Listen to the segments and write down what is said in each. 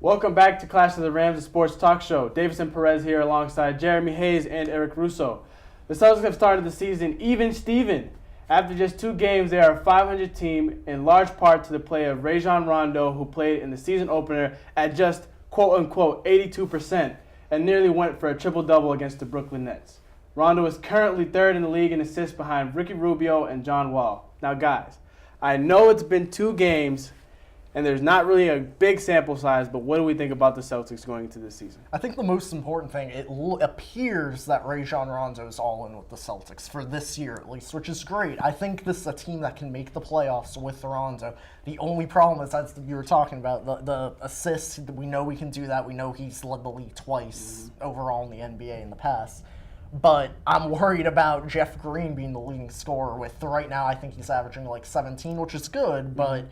Welcome back to Clash of the Rams, a sports talk show. Davison Perez here alongside Jeremy Hayes and Eric Russo. The Celtics have started the season even Steven. After just 2 games, they are a 500 team, in large part to the play of Rajon Rondo, who played in the season opener at just quote-unquote 82% and nearly went for a triple-double against the Brooklyn Nets. Rondo is currently 3rd in the league in assists behind Ricky Rubio and John Wall. Now, guys, I know it's been 2 games, and there's not really a big sample size, but what do we think about the Celtics going into this season? I think the most important thing, it appears that Rajon Rondo is all in with the Celtics for this year at least, which is great. I think this is a team that can make the playoffs with Rondo. The only problem is, as you were talking about, the assists. We know we can do that. We know he's led the league twice overall in the NBA in the past. But I'm worried about Jeff Green being the leading scorer with, right now, I think he's averaging like 17, which is good, but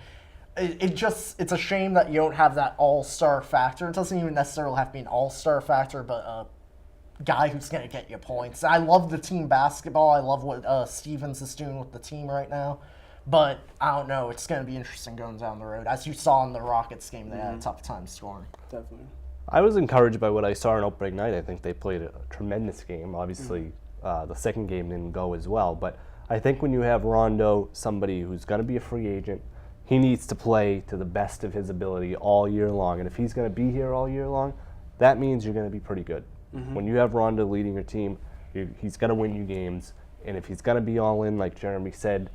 it's a shame that you don't have that all-star factor. It doesn't even necessarily have to be an all-star factor, but a guy who's going to get you points. I love the team basketball. I love what Stevens is doing with the team right now. But I don't know. It's going to be interesting going down the road. As you saw in the Rockets game, they had a tough time scoring. Definitely. I was encouraged by what I saw on opening night. I think they played a tremendous game. Obviously, the second game didn't go as well. But I think when you have Rondo, somebody who's going to be a free agent, he needs to play to the best of his ability all year long. And if he's going to be here all year long, that means you're going to be pretty good. When you have Rondo leading your team, he's going to win you games. And if he's going to be all in, like Jeremy said,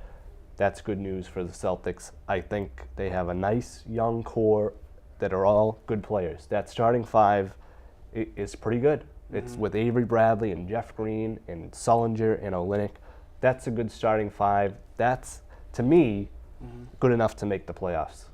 that's good news for the Celtics. I think they have a nice young core that are all good players. That starting 5 is pretty good. It's with Avery Bradley and Jeff Green and Sullinger and Olynyk. That's a good starting 5. That's, to me, good enough to make the playoffs.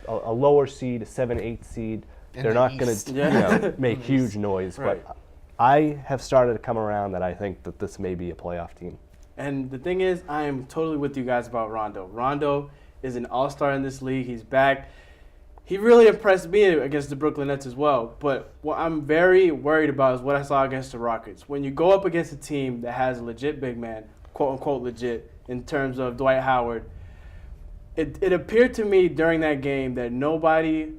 A lower seed, a 7-8 seed, they're not going to make huge noise. Right. But I have started to come around that I think that this may be a playoff team. And the thing is, I am totally with you guys about Rondo. Rondo is an all-star in this league. He's back. He really impressed me against the Brooklyn Nets as well. But what I'm very worried about is what I saw against the Rockets. When you go up against a team that has a legit big man, quote-unquote legit, in terms of Dwight Howard, it appeared to me during that game that nobody,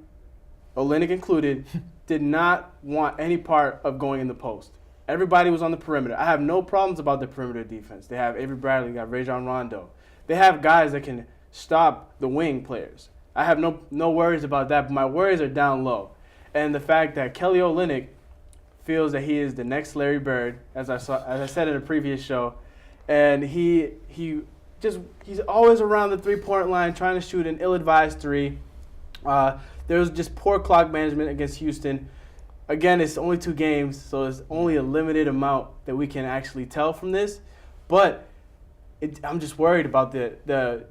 Olynyk included, did not want any part of going in the post. Everybody was on the perimeter. I have no problems about the perimeter defense. They have Avery Bradley, they got Rajon Rondo. They have guys that can stop the wing players. I have no worries about that, but my worries are down low. And the fact that Kelly Olynyk feels that he is the next Larry Bird, as I said in a previous show, and he's always around the three-point line trying to shoot an ill-advised 3. There was just poor clock management against Houston. Again, it's only 2 games, so it's only a limited amount that we can actually tell from this. But I'm just worried about the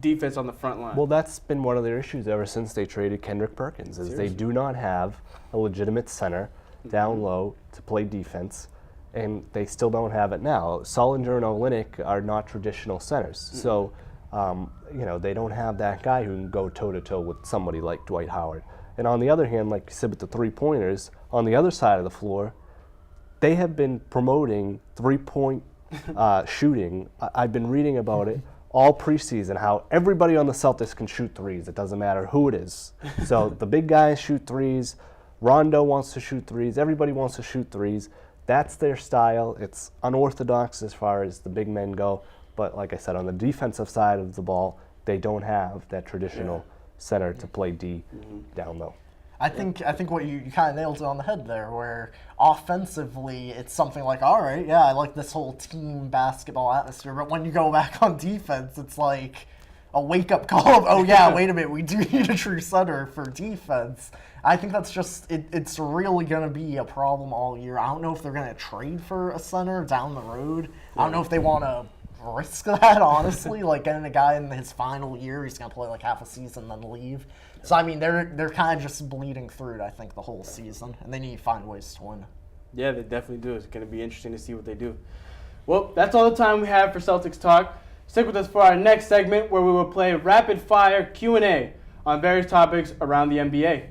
defense on the front line. Well, that's been one of their issues ever since they traded Kendrick Perkins, is they do not have a legitimate center down low to play defense, and they still don't have it now. Sullinger and Olynyk are not traditional centers, so they don't have that guy who can go toe-to-toe with somebody like Dwight Howard. And on the other hand, like you said with the 3-pointers, on the other side of the floor, they have been promoting 3-point shooting. I've been reading about it all preseason, how everybody on the Celtics can shoot 3s. It doesn't matter who it is. So the big guys shoot 3s. Rondo wants to shoot 3s. Everybody wants to shoot 3s. That's their style. It's unorthodox as far as the big men go. But like I said, on the defensive side of the ball, they don't have that traditional center to play D down low. I think what you kind of nailed it on the head there, where offensively it's something like, all right, yeah, I like this whole team basketball atmosphere, but when you go back on defense, it's like a wake-up call of, oh yeah, wait a minute, we do need a true center for defense. I think that's just, it's really going to be a problem all year. I don't know if they're going to trade for a center down the road. I don't know if they want to risk that, honestly, like getting a guy in his final year, he's going to play like half a season then leave. So, I mean, they're kind of just bleeding through it, I think, the whole season, and they need to find ways to win. Yeah, they definitely do. It's going to be interesting to see what they do. Well, that's all the time we have for Celtics Talk. Stick with us for our next segment where we will play rapid-fire Q&A on various topics around the NBA.